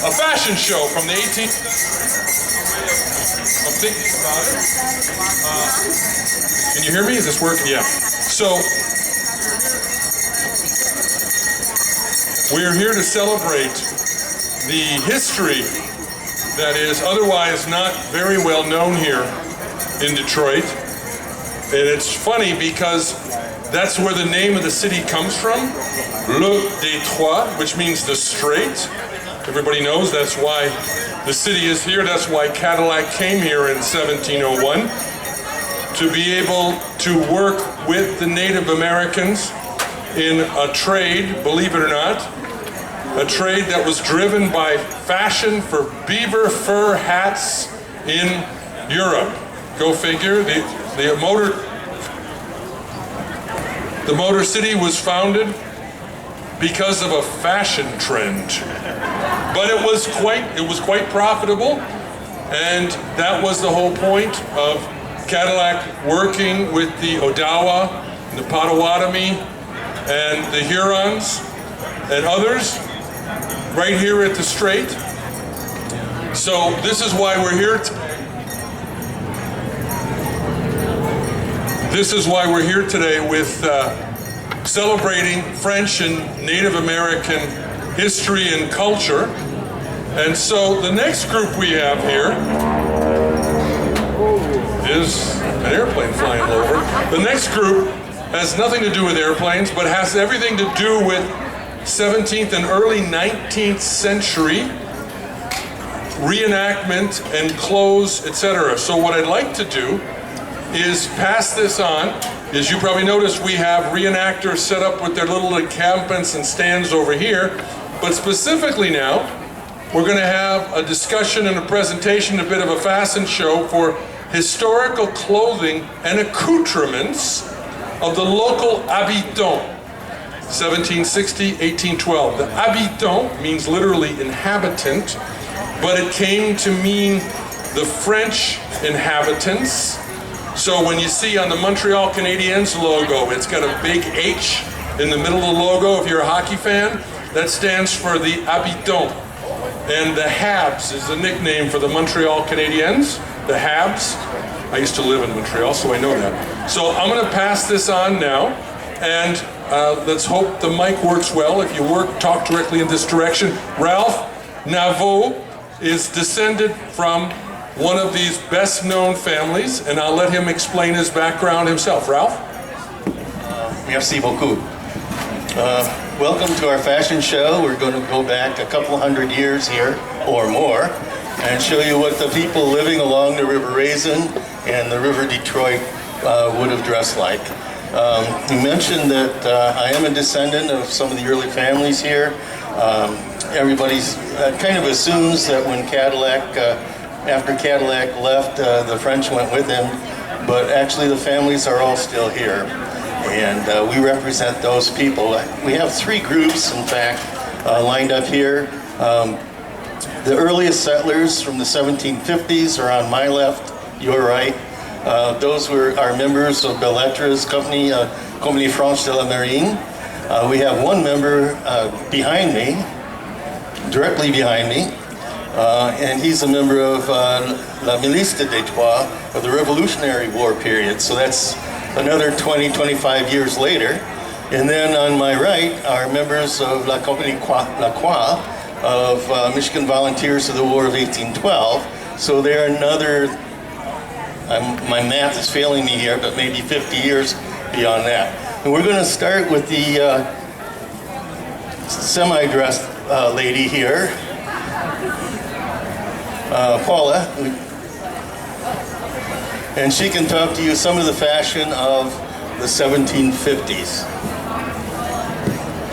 a fashion show from the 18th. I'm thinking about it. Can you hear me? Is this working? Yeah. So, we're here to celebrate the history that is otherwise not very well known here in Detroit. And it's funny because that's where the name of the city comes from, Le Détroit, which means the Strait. Everybody knows that's why the city is here. That's why Cadillac came here in 1701, to be able to work with the Native Americans in a trade, believe it or not, a trade that was driven by fashion for beaver fur hats in Europe. Go figure. The Motor City was founded because of a fashion trend, but it was quite profitable, and that was the whole point of Cadillac working with the Odawa, the Potawatomi, and the Hurons, and others right here at the Strait. So this is why we're here. This is why we're here today with celebrating French and Native American history and culture. And so the next group we have here is an airplane flying over. The next group has nothing to do with airplanes, but has everything to do with 17th and early 19th century reenactment and clothes, etc. So what I'd like to do is pass this on. As you probably noticed, we have reenactors set up with their little encampments and stands over here. But specifically now, we're going to have a discussion and a presentation, a bit of a fashion show for historical clothing and accoutrements of the local habitants, 1760, 1812. The habitant means literally inhabitant, but it came to mean the French inhabitants. So when you see on the Montreal Canadiens logo, it's got a big H in the middle of the logo. If you're a hockey fan, that stands for the Habitants. And the Habs is the nickname for the Montreal Canadiens, the Habs. I used to live in Montreal, so I know that. So I'm going to pass this on now, and let's hope the mic works well. If you talk directly in this direction. Ralph Naveau is descended from one of these best-known families, and I'll let him explain his background himself. Ralph? Merci beaucoup. Welcome to our fashion show. We're going to go back a couple hundred years here, or more, and show you what the people living along the River Raisin and the River Detroit would have dressed like. You mentioned that I am a descendant of some of the early families here. Everybody kind of assumes that when after Cadillac left, the French went with him, but actually the families are all still here, and we represent those people. We have three groups, in fact, lined up here. The earliest settlers from the 1750s are on my left, your right. Those are members of Bellettre's company, Compagnie Franche de la Marine. We have one member behind me, directly behind me, and he's a member of La Milice de Détroit of the Revolutionary War period. So that's another 20-25 years later. And then on my right are members of La Compagnie La Croix of Michigan Volunteers of the War of 1812. So they're another, my math is failing me here, but maybe 50 years beyond that. And we're going to start with the semi-dressed lady here, Paula, and she can talk to you some of the fashion of the 1750s.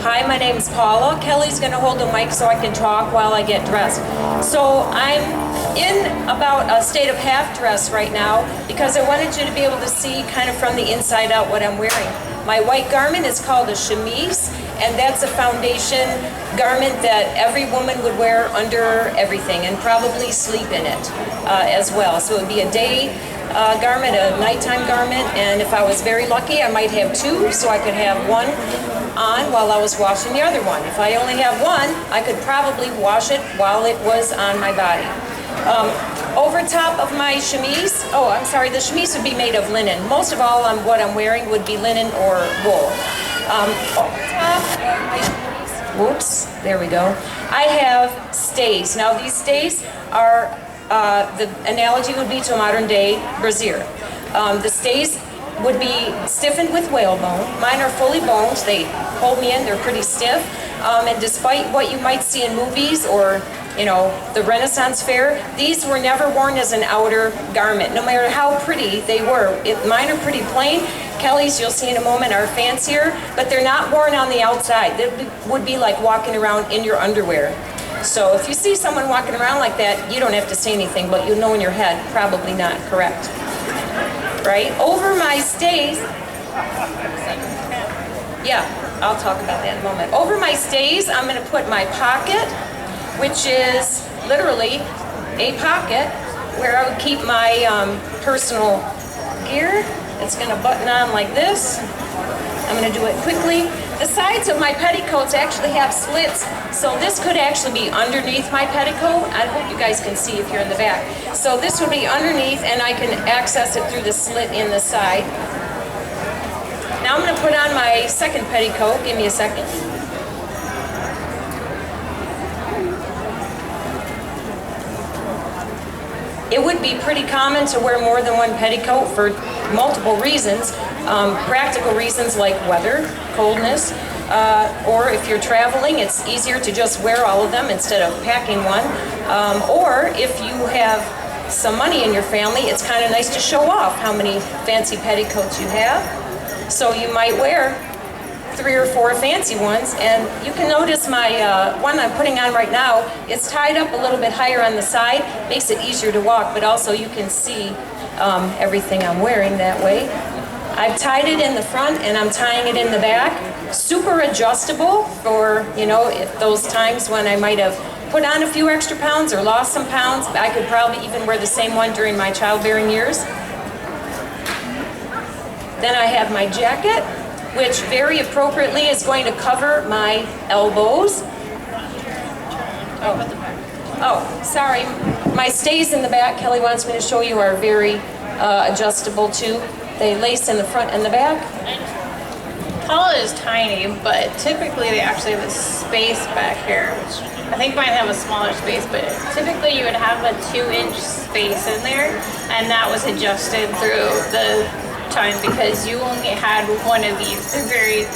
Hi, my name is Paula. Kelly's going to hold the mic so I can talk while I get dressed. So I'm in about a state of half dress right now because I wanted you to be able to see kind of from the inside out what I'm wearing. My white garment is called a chemise, and that's a foundation garment that every woman would wear under everything and probably sleep in it as well. So it would be a day garment, a nighttime garment, and if I was very lucky, I might have two, so I could have one on while I was washing the other one. If I only have one, I could probably wash it while it was on my body. Over top of my chemise, the chemise would be made of linen. Most of all, what I'm wearing would be linen or wool. Over top of my chemise, whoops, there we go. I have stays. Now these stays are, the analogy would be to a modern day brassiere. The stays would be stiffened with whalebone. Mine are fully boned. They hold me in, they're pretty stiff. And despite what you might see in movies or the Renaissance Fair, these were never worn as an outer garment, no matter how pretty they were. Mine are pretty plain. Kelly's, you'll see in a moment, are fancier, but they're not worn on the outside. It would be like walking around in your underwear. So if you see someone walking around like that, you don't have to say anything, but you know in your head, probably not correct. Right? Over my stays, yeah, I'll talk about that in a moment. Over my stays, I'm going to put my pocket, which is literally a pocket where I would keep my personal gear. It's going to button on like this. I'm going to do it quickly. The sides of my petticoats actually have slits, so this could actually be underneath my petticoat. I hope you guys can see if you're in the back. So this would be underneath, and I can access it through the slit in the side. Now I'm going to put on my second petticoat. Give me a second. It would be pretty common to wear more than one petticoat for multiple reasons. Practical reasons like weather, coldness, or if you're traveling, it's easier to just wear all of them instead of packing one. Or if you have some money in your family, it's kind of nice to show off how many fancy petticoats you have. So you might wear 3 or 4 fancy ones, and you can notice my one I'm putting on right now is tied up a little bit higher on the side, makes it easier to walk, but also you can see everything I'm wearing that way. I've tied it in the front and I'm tying it in the back. Super adjustable for, if those times when I might have put on a few extra pounds or lost some pounds. I could probably even wear the same one during my childbearing years. Then I have my jacket, which very appropriately is going to cover my elbows. Oh, sorry. My stays in the back, Kelly wants me to show you, are very adjustable too. They lace in the front and the back. Paula is tiny, but typically they actually have a space back here, which I think mine have a smaller space, but typically you would have a 2-inch space in there, and that was adjusted through the time because you only had one of these. They're very,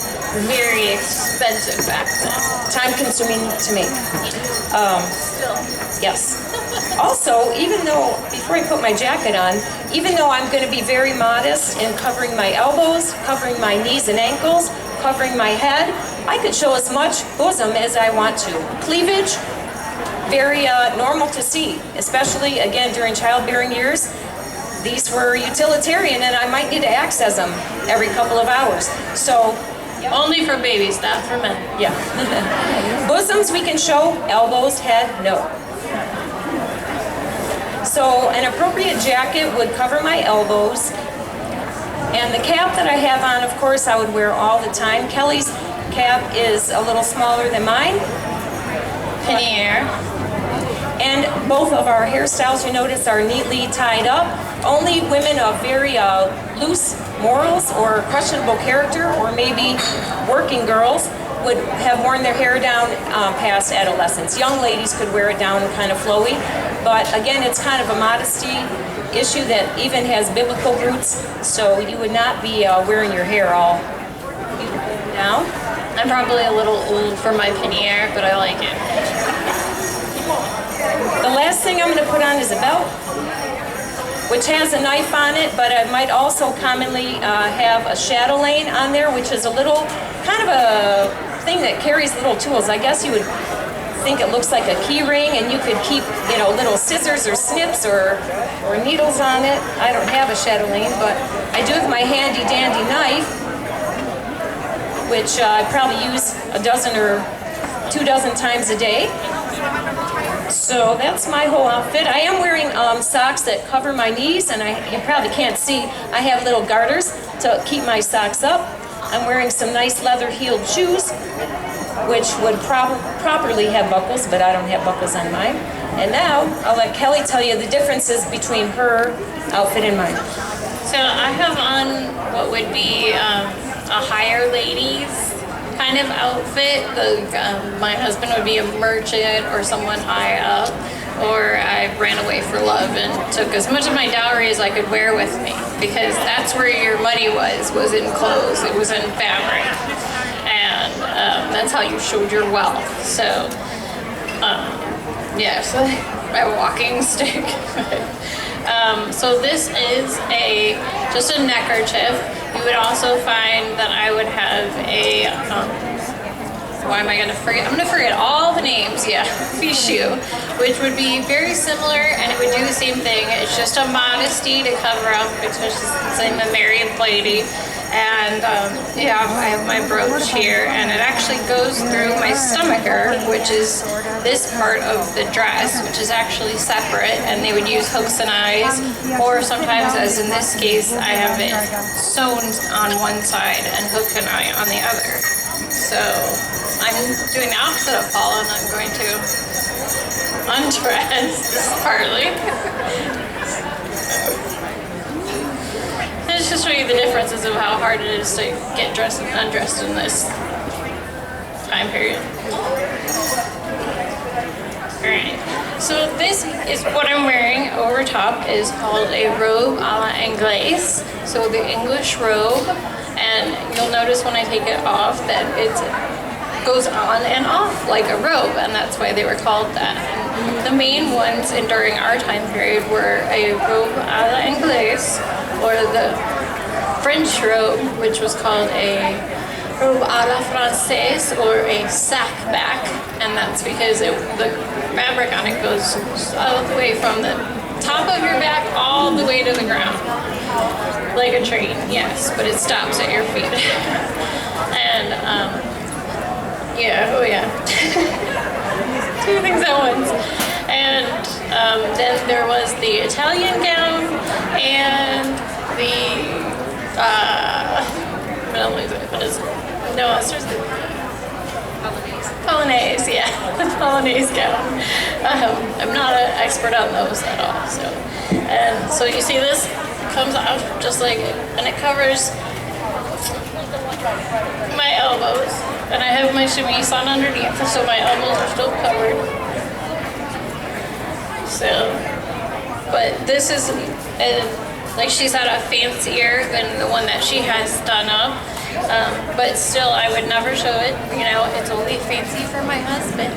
very expensive back then. Time consuming to make. Still. Yes. Also, even though, before I put my jacket on, even though I'm going to be very modest in covering my elbows, covering my knees and ankles, covering my head, I could show as much bosom as I want to. Cleavage, very normal to see, especially, again, during childbearing years. These were utilitarian, and I might need to access them every couple of hours. So, Only for babies, not for men. yeah. Bosoms we can show, elbows, head, no. So an appropriate jacket would cover my elbows. And the cap that I have on, of course, I would wear all the time. Kelly's cap is a little smaller than mine. Pannier. And both of our hairstyles, you notice, are neatly tied up. Only women of very loose morals or questionable character, or maybe working girls, would have worn their hair down past adolescence. Young ladies could wear it down kind of flowy, but again, it's kind of a modesty issue that even has biblical roots, so you would not be wearing your hair all down. I'm probably a little old for my pannier, but I like it. The last thing I'm going to put on is a belt, which has a knife on it, but I might also commonly have a chatelaine on there, which is a little, kind of a thing that carries little tools. I guess you would think it looks like a key ring, and you could keep, little scissors or snips or needles on it. I don't have a chatelaine, but I do have my handy dandy knife, which I probably use a dozen or 2 dozen times a day. So that's my whole outfit. I am wearing socks that cover my knees, and you probably can't see, I have little garters to keep my socks up. I'm wearing some nice leather-heeled shoes, which would properly have buckles, but I don't have buckles on mine. And now, I'll let Kelly tell you the differences between her outfit and mine. So I have on what would be a higher ladies kind of outfit. My husband would be a merchant or someone high up, or I ran away for love and took as much of my dowry as I could wear with me, because that's where your money was in clothes, it was in fabric, and that's how you showed your wealth. So yeah, so my walking stick. So this is just a neckerchief. You would also find that I would have a, why am I going to forget? I'm going to forget all the names, yeah, fichu, which would be very similar, and it would do the same thing. It's just a modesty to cover up, especially since I'm a married lady. And yeah, I have my brooch here, and it actually goes through my stomacher, which is this part of the dress, which is actually separate, and they would use hooks and eyes, or sometimes, as in this case, I have it sewn on one side and hook and eye on the other. So I'm doing the opposite of Paula, and I'm going to undress partly. Just to show you the differences of how hard it is to get dressed and undressed in this time period. Alright, so this is what I'm wearing over top is called a robe a la anglaise, so the English robe, and you'll notice when I take it off that it goes on and off like a robe, and that's why they were called that. And the main ones during our time period were a robe a la anglaise, or the French robe, which was called a robe à la française, or a sack back, and that's because the fabric on it goes all the way from the top of your back all the way to the ground, like a train, yes, but it stops at your feet. And yeah, oh yeah, two things at once. And then there was the Italian gown and the Polonaise, yeah, the Polonaise gown. I'm not an expert on those at all. So, and so you see this comes out just like it, and it covers my elbows, and I have my chemise on underneath, so my elbows are still covered. So, but this is, like she said, a fancier than the one that she has done up. But still, I would never show it. You know, it's only fancy for my husband.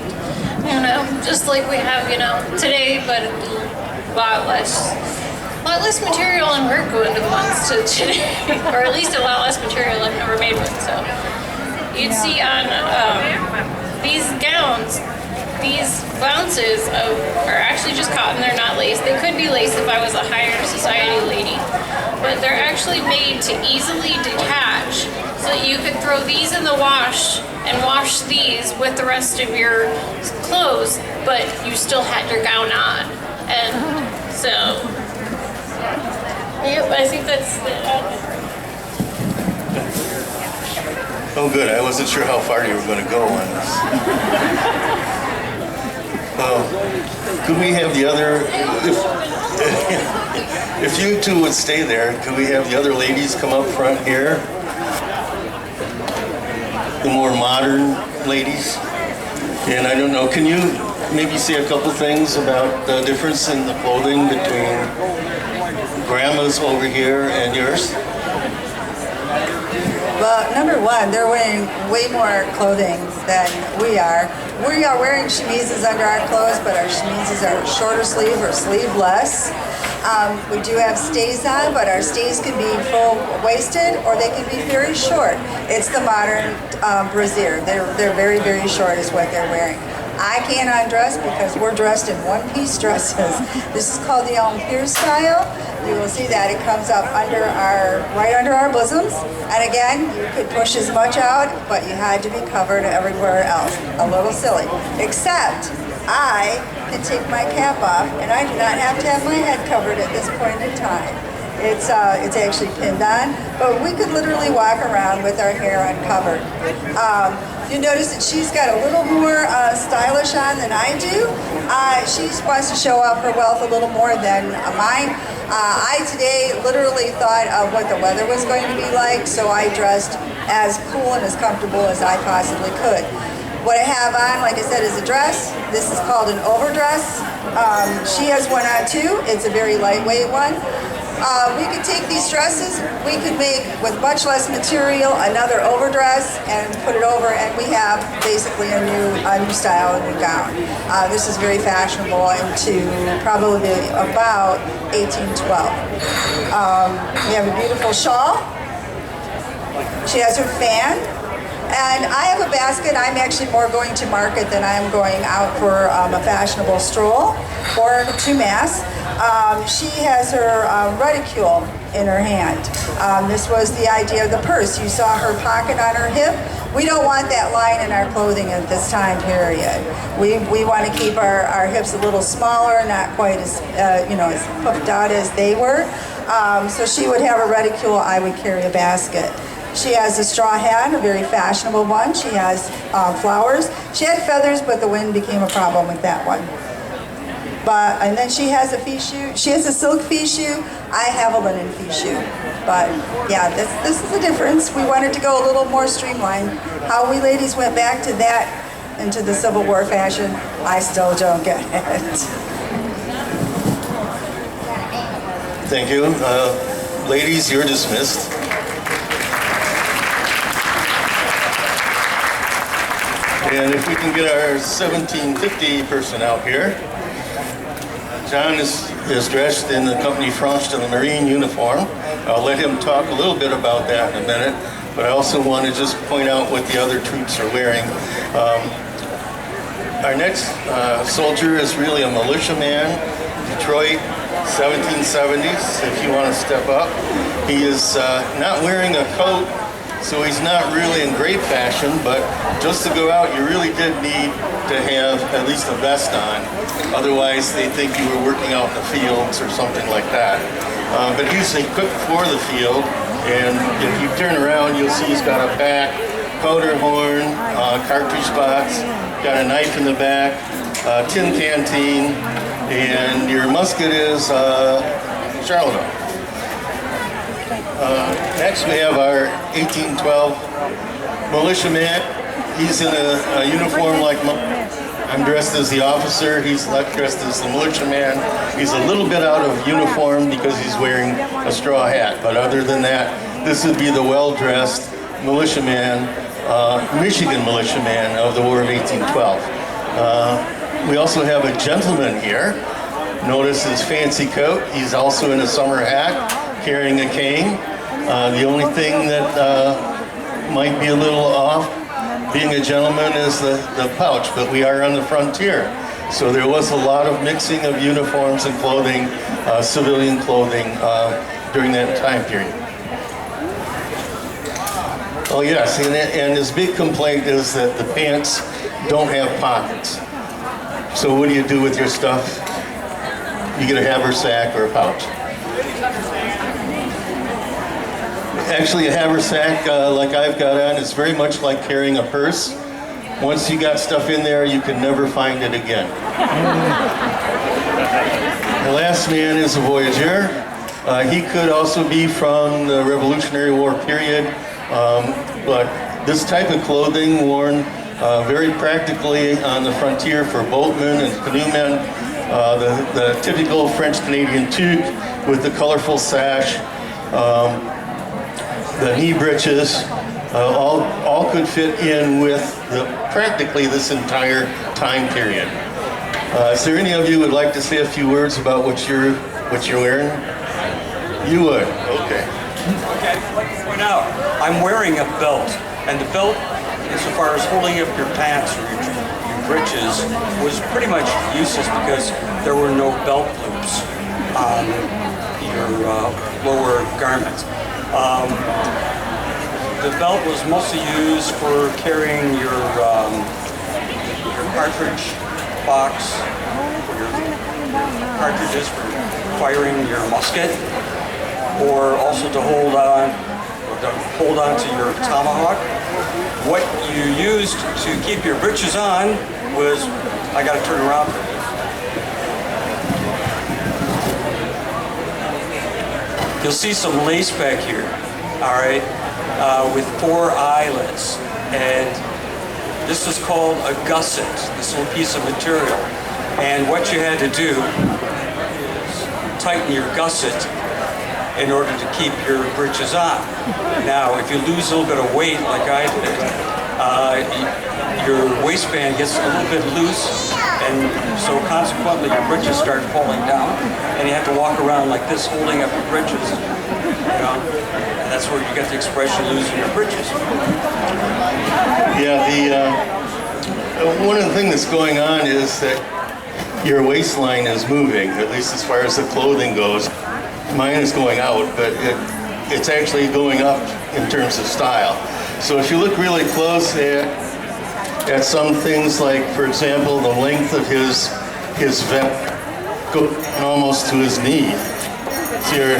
You know, just like we have, you know, today, but a lot less material and work go into the ones to today, or at least a lot less material. I've never made one, so you'd see on these gowns. These flounces are actually just cotton, they're not lace. They could be lace if I was a higher society lady, but they're actually made to easily detach, so that you could throw these in the wash and wash these with the rest of your clothes, but you still had your gown on. And so, yep, I think that's Oh good, I wasn't sure how far you were going to go on this. Could we have the other, if you two would stay there, could we have the other ladies come up front here? The more modern ladies. And I don't know, can you maybe say a couple things about the difference in the clothing between grandma's over here and yours? Well, number one, they're wearing way more clothing than we are. We are wearing chemises under our clothes, but our chemises are shorter sleeve or sleeveless. We do have stays on, but our stays can be full-waisted or they can be very short. It's the modern brassiere. They're very, very short is what they're wearing. I can't undress because we're dressed in one-piece dresses. This is called the Empire style. You will see that it comes up right under our bosoms. And again, you could push as much out, but you had to be covered everywhere else. A little silly. Except I can take my cap off, and I do not have to have my head covered at this point in time. It's actually pinned on, but we could literally walk around with our hair uncovered. You notice that she's got a little more stylish on than I do. She wants to show off her wealth a little more than mine. I today literally thought of what the weather was going to be like, so I dressed as cool and as comfortable as I possibly could. What I have on, like I said, is a dress. This is called an overdress. She has one on too. It's a very lightweight one. We could take these dresses, we could make, with much less material, another overdress and put it over, and we have basically a new style, a new gown. This is very fashionable into probably about 1812. We have a beautiful shawl. She has her fan. And I have a basket. I'm actually more going to market than I'm going out for a fashionable stroll or to mass. She has her reticule in her hand. This was the idea of the purse. You saw her pocket on her hip. We don't want that line in our clothing at this time period. We want to keep our hips a little smaller, not quite as as puffed out as they were. So she would have a reticule. I would carry a basket. She has a straw hat, a very fashionable one. She has flowers. She had feathers, but the wind became a problem with that one. And then she has a fichu. She has a silk fichu. I have a linen fichu. But yeah, this is the difference. We wanted to go a little more streamlined. How we ladies went back to that into the Civil War fashion, I still don't get it. Thank you. Ladies, you're dismissed. And if we can get our 1750 person out here. John is dressed in the company Franche de la Marine uniform. I'll let him talk a little bit about that in a minute, but I also want to just point out what the other troops are wearing. Our next soldier is really a militiaman, Detroit, 1770s, if you want to step up. He is not wearing a coat, so he's not really in great fashion, but just to go out, you really did need to have at least a vest on. Otherwise, they think you were working out in the fields or something like that. But he's equipped for the field, and if you turn around, you'll see he's got a pack, powder horn, cartridge box, got a knife in the back, tin canteen, and your musket is Charlemagne. Next we have our 1812 militiaman. He's in a uniform like I'm dressed as the officer. He's dressed as the militiaman. He's a little bit out of uniform because he's wearing a straw hat. But other than that, this would be the well-dressed militiaman, Michigan militiaman of the War of 1812. We also have a gentleman here. Notice his fancy coat. He's also in a summer hat, carrying a cane. The only thing that might be a little off being a gentleman is the pouch, but we are on the frontier. So there was a lot of mixing of uniforms and clothing, civilian clothing, during that time period. Oh yes, and his big complaint is that the pants don't have pockets. So what do you do with your stuff? You get a haversack or a pouch. Actually, a haversack, like I've got on, is very much like carrying a purse. Once you got stuff in there, you can never find it again. The last man is a voyageur. He could also be from the Revolutionary War period, but this type of clothing worn very practically on the frontier for boatmen and canoemen. The typical French-Canadian toque with the colorful sash, the knee breeches, all could fit in with practically this entire time period. Is there any of you would like to say a few words about what you're wearing? You would, okay. Okay, I'd like to point out, I'm wearing a belt, and the belt, insofar as holding up your pants or your breeches, was pretty much useless because there were no belt loops on your lower garment. The belt was mostly used for carrying your cartridge box for your cartridges for firing your musket, or also to hold on to your tomahawk. What you used to keep your breeches on was, I got to turn around for you. You'll see some lace back here, all right, with 4 eyelets, and this is called a gusset, this little piece of material. And what you had to do is tighten your gusset in order to keep your breeches on. Now, if you lose a little bit of weight, like I did, your waistband gets a little bit loose, and so consequently your breeches start falling down, and you have to walk around like this, holding up your breeches. You know, and that's where you get the expression "losing your breeches." Yeah, one of the things that's going on is that your waistline is moving, at least as far as the clothing goes. Mine is going out, but it's actually going up in terms of style. So if you look really close at some things like, for example, the length of his vest goes almost to his knee. It's your,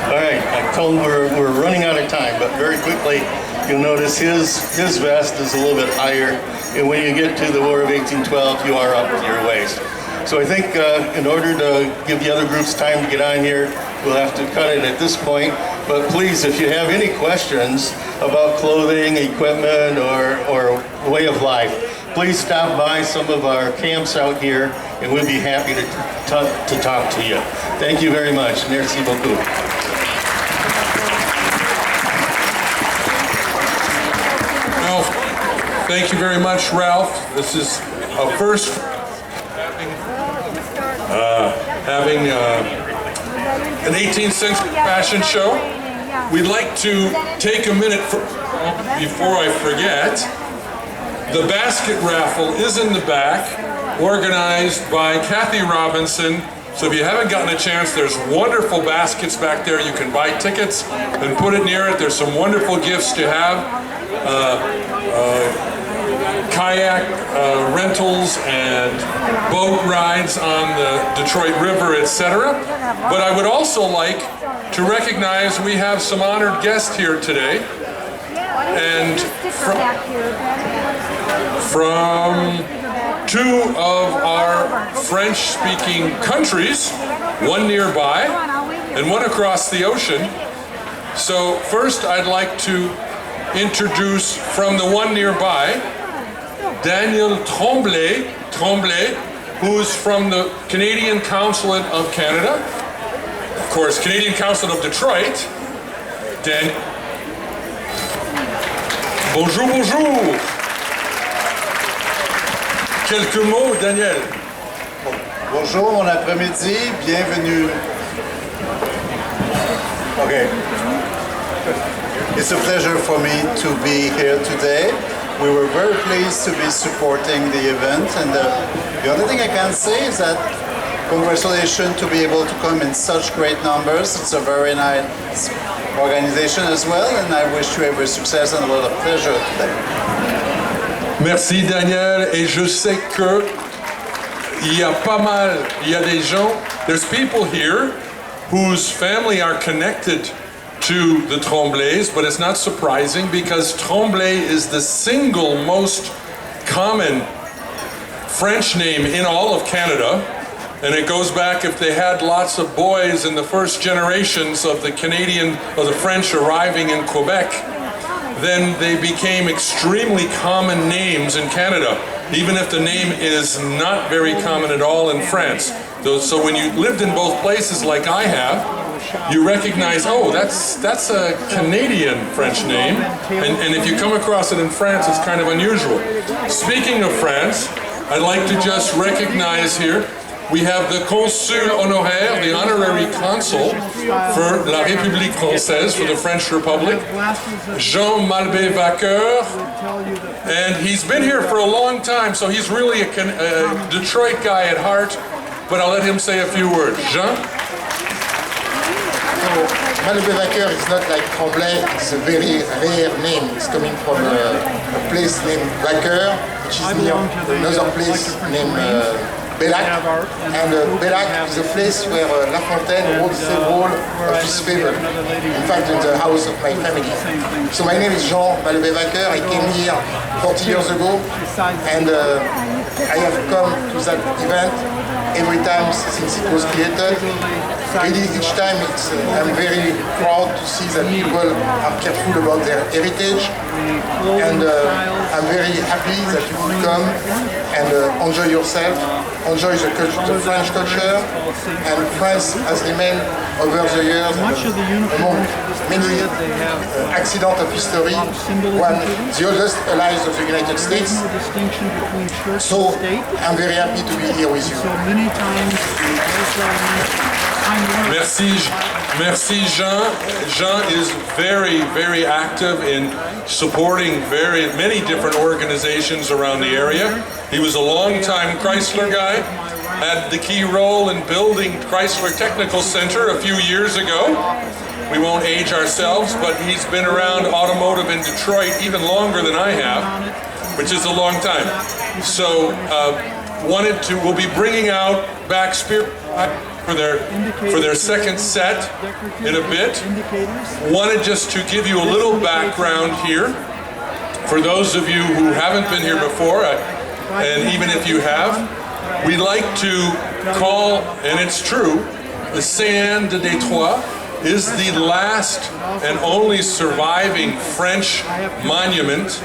all right, I told him we're running out of time, but very quickly you'll notice his vest is a little bit higher, and when you get to the War of 1812, you are up to your waist. So I think in order to give the other groups time to get on here, we'll have to cut it at this point. But please, if you have any questions about clothing, equipment, or way of life, please stop by some of our camps out here, and we'll be happy to talk to you. Thank you very much. Merci beaucoup. Thank you very much, Ralph. This is a first having an 18th century fashion show. We'd like to take a minute before I forget. The basket raffle is in the back, organized by Kathy Robinson. So if you haven't gotten a chance, there's wonderful baskets back there. You can buy tickets and put it near it. There's some wonderful gifts to have. Kayak rentals and boat rides on the Detroit River, etc. But I would also like to recognize we have some honored guests here today. And from 2 of our French-speaking countries, one nearby and one across the ocean. So first I'd like to introduce from the one nearby, Daniel Tremblay, who's from the Canadian Consulate of Canada. Of course, Canadian Consulate of Detroit. Bonjour, bonjour. Quelques mots, Daniel. Bonjour, bon après-midi, bienvenue. Okay. It's a pleasure for me to be here today. We were very pleased to be supporting the event, and the only thing I can say is that congratulations to be able to come in such great numbers. It's a very nice organization as well, and I wish you every success and a lot of pleasure today. Merci Daniel, et je sais que il y a des gens, there's people here whose family are connected to the Tremblays, but it's not surprising because Tremblay is the single most common French name in all of Canada, and it goes back, if they had lots of boys in the first generations of the French arriving in Quebec, then they became extremely common names in Canada, even if the name is not very common at all in France. So when you lived in both places like I have, you recognize, oh, that's a Canadian French name, and if you come across it in France, it's kind of unusual. Speaking of France, I'd like to just recognize here, we have the consul honoraire, the honorary consul for la République Française, for the French Republic, Jean Malbé-Vaqueur, and he's been here for a long time, so he's really a Detroit guy at heart, but I'll let him say a few words. Jean? Reenactor is not like Tremblay, it's a very rare name. It's coming from a place named Vaquer, which is near another place named Bellac. And Bellac is a place where La Fontaine wrote several of his fables. In fact, in the house of my family. So my name is Jean Vaquer. I came here 40 years ago, and I have come to that event every time since it was created. Really, each time I'm very proud to see that people are careful about their heritage, and I'm very happy that you could come and enjoy yourself, enjoy the French culture, and France has remained over the years among many accidents of history, one the oldest allies of the United States. So I'm very happy to be here with you. Merci Jean. Jean is very, very active in supporting many different organizations around the area. He was a long-time Chrysler guy, had the key role in building Chrysler Technical Center a few years ago. We won't age ourselves, but he's been around automotive in Detroit even longer than I have, which is a long time. So we'll be bringing out back Spear for their second set in a bit. Wanted just to give you a little background here for those of you who haven't been here before, and even if you have, we like to call, and it's true, the Saint-Anne de Détroit is the last and only surviving French monument,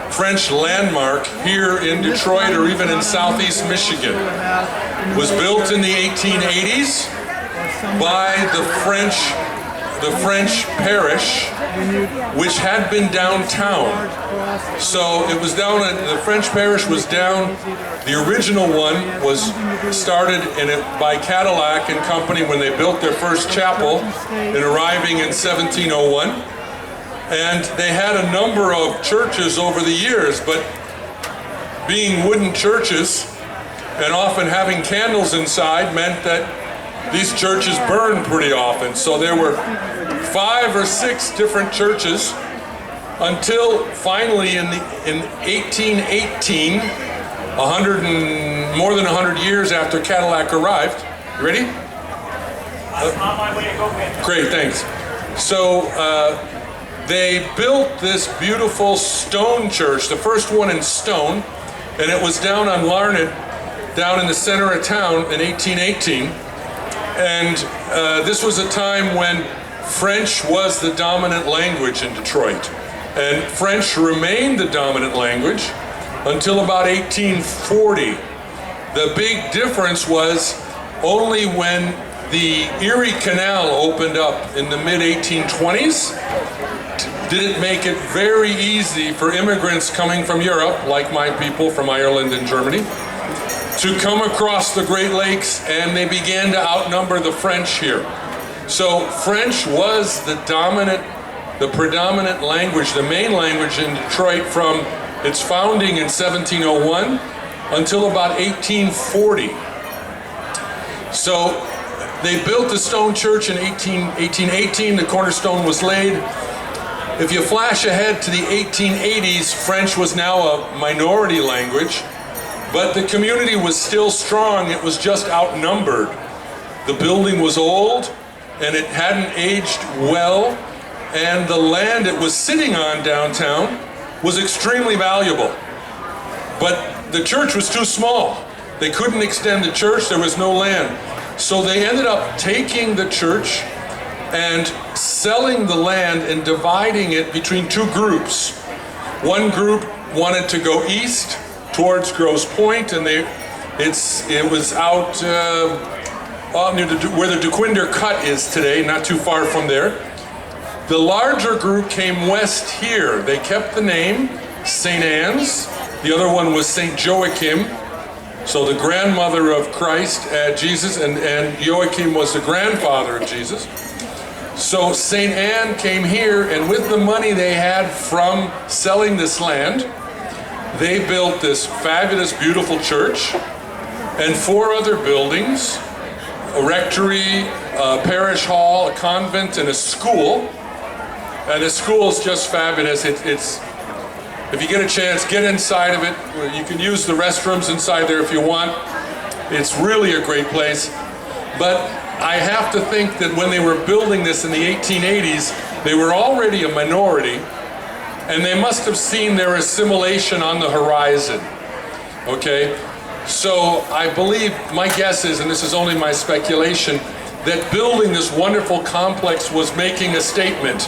French landmark here in Detroit or even in southeast Michigan. It was built in the 1880s by the French Parish, which had been downtown. So it was down at the French Parish was down. The original one was started by Cadillac and Company when they built their first chapel and arriving in 1701. And they had a number of churches over the years, but being wooden churches and often having candles inside meant that these churches burned pretty often. So there were 5 or 6 different churches until finally in 1818, more than 100 years after Cadillac arrived. You ready? I'm on my way to go get it. Great, thanks. So they built this beautiful stone church, the first one in stone, and it was down on Larned, down in the center of town in 1818. And this was a time when French was the dominant language in Detroit. And French remained the dominant language until about 1840. The big difference was only when the Erie Canal opened up in the mid-1820s did it make it very easy for immigrants coming from Europe, like my people from Ireland and Germany, to come across the Great Lakes, and they began to outnumber the French here. So French was the predominant language, the main language in Detroit from its founding in 1701 until about 1840. So they built the stone church in 1818, the cornerstone was laid. If you flash ahead to the 1880s, French was now a minority language, but the community was still strong, it was just outnumbered. The building was old, and it hadn't aged well, and the land it was sitting on downtown was extremely valuable. But the church was too small. They couldn't extend the church, there was no land. So they ended up taking the church and selling the land and dividing it between 2 groups. One group wanted to go east towards Grosse Pointe, and it was out near where the DeQuinder Cut is today, not too far from there. The larger group came west here. They kept the name St. Anne's. The other one was St. Joachim. So the grandmother of Christ, Jesus, and Joachim was the grandfather of Jesus. So St. Anne came here, and with the money they had from selling this land, they built this fabulous, beautiful church and 4 other buildings a rectory, a parish hall, a convent, and a school. And the school is just fabulous. It's if you get a chance, get inside of it. You can use the restrooms inside there if you want. It's really a great place. But I have to think that when they were building this in the 1880s, they were already a minority, and they must have seen their assimilation on the horizon. Okay? So I believe, my guess is, and this is only my speculation, that building this wonderful complex was making a statement.